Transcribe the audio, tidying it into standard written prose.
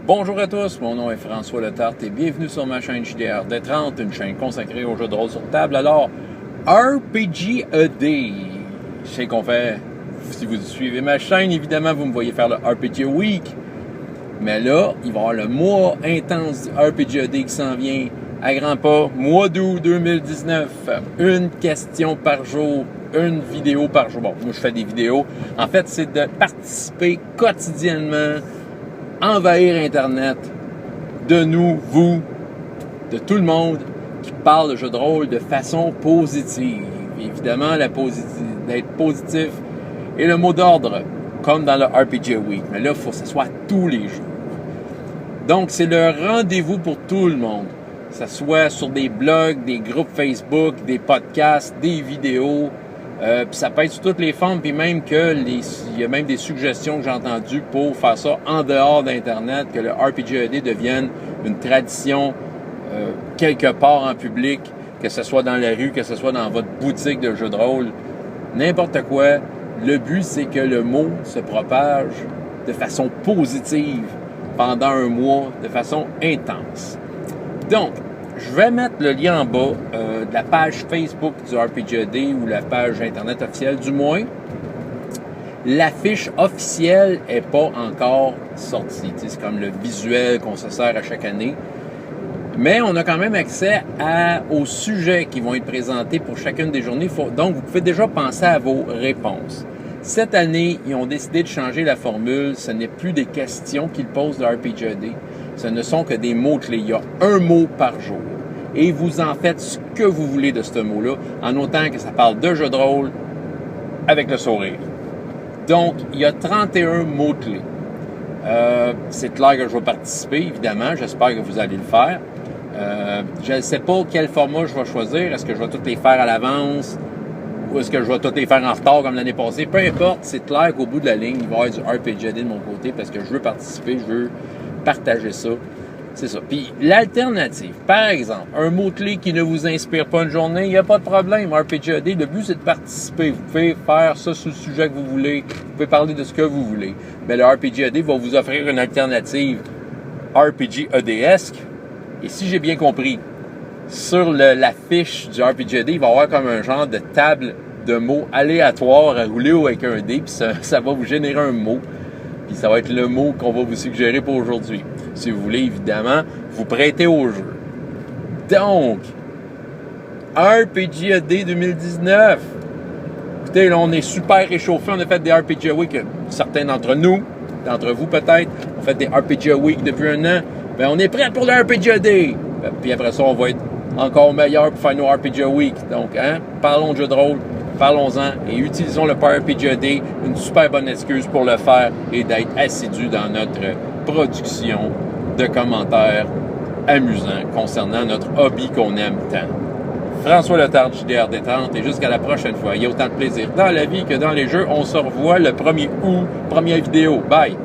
Bonjour à tous, mon nom est François Letarte et bienvenue sur ma chaîne JDR Détrante, une chaîne consacrée aux jeux de rôle sur table. Alors, RPGED, je sais qu'on fait, si vous suivez ma chaîne, évidemment, vous me voyez faire le RPG Week. Mais là, il va y avoir le mois intense du RPGED qui s'en vient à grands pas, mois d'août 2019. Une question par jour, une vidéo par jour. Bon, moi je fais des vidéos. En fait, c'est de participer quotidiennement, envahir Internet, de nous, vous, de tout le monde qui parle de jeux de rôle de façon positive. Évidemment, d'être positif est le mot d'ordre, comme dans le RPG Week. Mais là, il faut que ce soit tous les jours. Donc, c'est le rendez-vous pour tout le monde. Que ce soit sur des blogs, des groupes Facebook, des podcasts, des vidéos. Puis ça peut être sur toutes les formes, puis même il y a même des suggestions que j'ai entendues pour faire ça en dehors d'Internet, que le RPGED devienne une tradition quelque part en public, que ce soit dans la rue, que ce soit dans votre boutique de jeux de rôle, n'importe quoi. Le but, c'est que le mot se propage de façon positive pendant un mois, de façon intense. Donc, je vais mettre le lien en bas de la page Facebook du RPGED ou la page Internet officielle, du moins. L'affiche officielle n'est pas encore sortie. C'est comme le visuel qu'on se sert à chaque année. Mais on a quand même accès aux sujets qui vont être présentés pour chacune des journées. Donc, vous pouvez déjà penser à vos réponses. Cette année, ils ont décidé de changer la formule. Ce n'est plus des questions qu'ils posent le RPGED. Ce ne sont que des mots-clés. Il y a un mot par jour. Et vous en faites ce que vous voulez de ce mot-là, en autant que ça parle de jeu de rôle avec le sourire. Donc, il y a 31 mots-clés. C'est clair que je vais participer, évidemment. J'espère que vous allez le faire. Je ne sais pas quel format je vais choisir. Est-ce que je vais tous les faire à l'avance ou est-ce que je vais tous les faire en retard comme l'année passée? Peu importe, c'est clair qu'au bout de la ligne, il va y avoir du RPGED de mon côté parce que je veux participer, je veux partager ça. C'est ça. Puis l'alternative, par exemple, un mot-clé qui ne vous inspire pas une journée, il n'y a pas de problème. RPGED, le but, c'est de participer. Vous pouvez faire ça sur le sujet que vous voulez. Vous pouvez parler de ce que vous voulez. Mais le RPGED va vous offrir une alternative RPGED-esque. Et si j'ai bien compris, sur la fiche du RPGED, il va y avoir comme un genre de table de mots aléatoire à rouler avec un dé, puis ça va vous générer un mot. Puis ça va être le mot qu'on va vous suggérer pour aujourd'hui. Si vous voulez, évidemment, vous prêter au jeu. Donc, RPGED 2019. Écoutez, là, on est super réchauffés. On a fait des RPG Week. Certains d'entre vous peut-être, ont fait des RPG Week depuis un an. Bien, on est prêt pour le RPGED. Puis après ça, on va être encore meilleur pour faire nos RPG Week. Donc, parlons de jeux de rôle. Parlons-en et utilisons le RPGED, une super bonne excuse pour le faire et d'être assidu dans notre production de commentaires amusants concernant notre hobby qu'on aime tant. François Letarte, JDR Détrante, et jusqu'à la prochaine fois. Il y a autant de plaisir dans la vie que dans les jeux. On se revoit le 1er août, première vidéo. Bye!